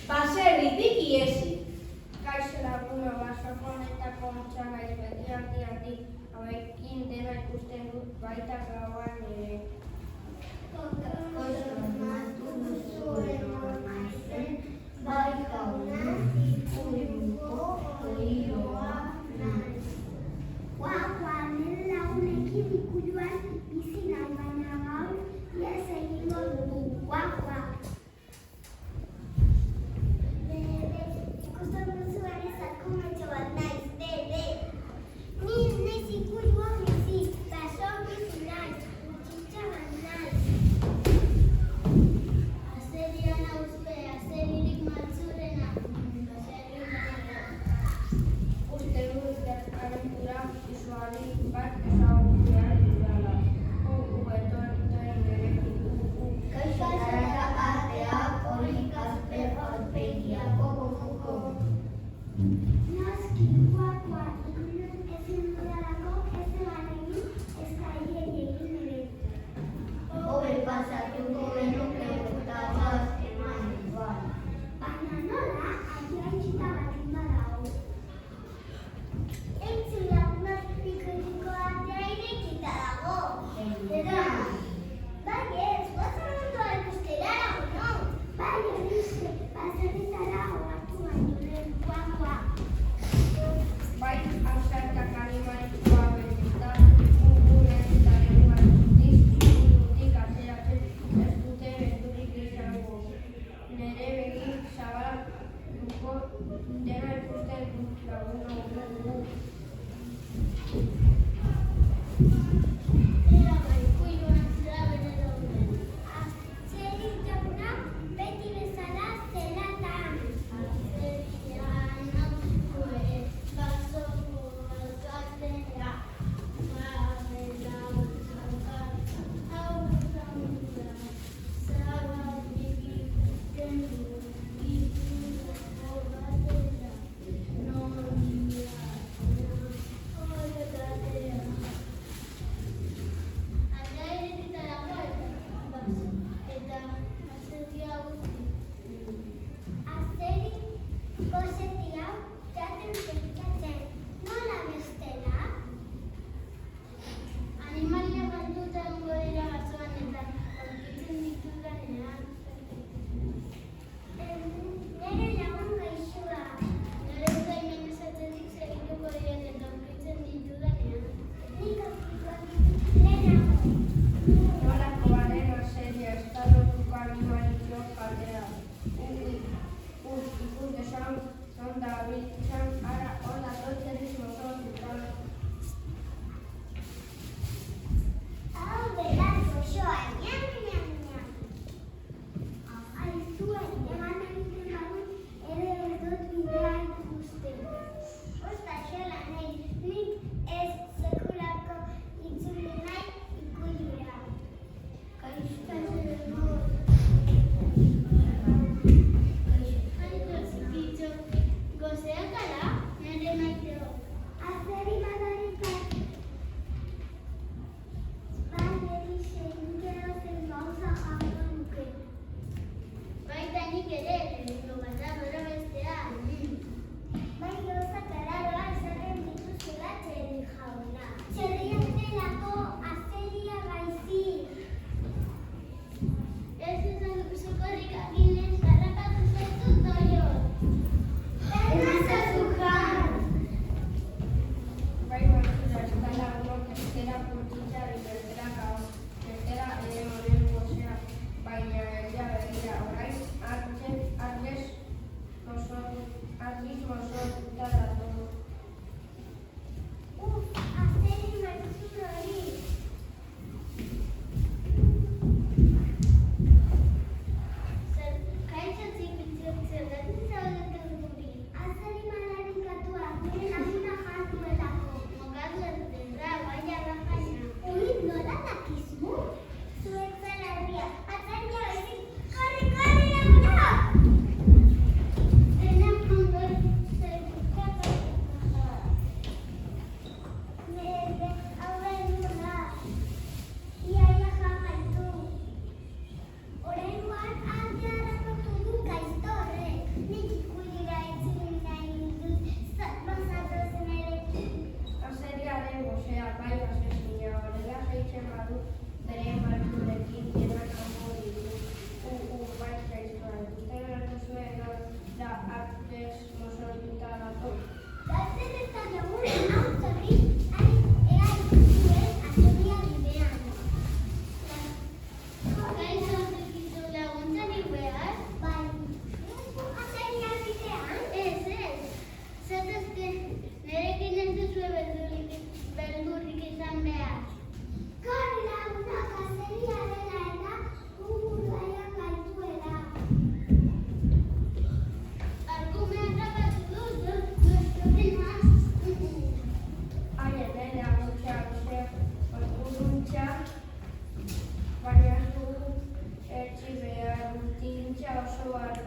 Baserritik iesi. Kaixo laguno, basoko honetako ontsa naiz beti handi, hauekin dena ikusten dut baita gauan ere. Konformatu zuen naizen, bai jauna zikuruko oiloa naiz. Guakoanen lagunekin ikuruan bizi nahi baina gaur, iaz egingo dugu, guakoa. Ikusten duzuen ezakumetxo bat naiz, bebe. Ni naiz ikuruan bizi, basoan bizi naiz, utxitxa bat naiz. Azerian hauzpe, azeririk maltzurrena, baserri nago. Uste dut abentura izugarri bat ezagutu behar dudala. Etorri nirekin. Kaixo zaraka atea, polik azper aurpegia, koko. Noski guakoa, ikunen ezin dudalako, ez eban egin, ez da egin ere. Hobe pasatuko genuke eta bat eman igual. Baina nola, aia itxita batin badago. Eitzu lagunak ikusiko atea irekita dago. Eta, bai ez, guazen mundoa ikustera laguno. Bai horixe, baserritara oartu baino lehen guakoa. Bai, ausartak animalikoa betita, uguren eta leguan dizkutik ateratzen ez dute beldurrik izango. Nere begi zabalduko dena ikusten dut laguno gu. Era bai, kuiluan zera bere dauden. Azeri jauna, beti bezala zelatan. Azerian hauzue, basoko alkatea. Babela utzauka, aurra zabaldik ikusten du, ikutuko batera. Noria, horretatea. Atea irekitarago eta azeria guzti. Azeri gozeti hau jaten pentsatzen, nola bestela? Animalia galduta egongo dira basoan eta aurkitzen ditudanean. Nere lagun gaixoa. Nere zaimen esatzetik segituko diren eta aurkitzen ditudanean. Nik aurkituak ditut lehenago. Nolako baren azeria estalotuko animaliko kalera. Ikus desan, zonda abiltzan, ara hola dotzeriz motor zutan. Hau beraz goxoa, ñam. Aizuen, eman egiten badut, ere ez dut bidea ikusten. Osta xola nahi, nik ez sekulako itzuli nahi ikulura. Gozeak ala, basoa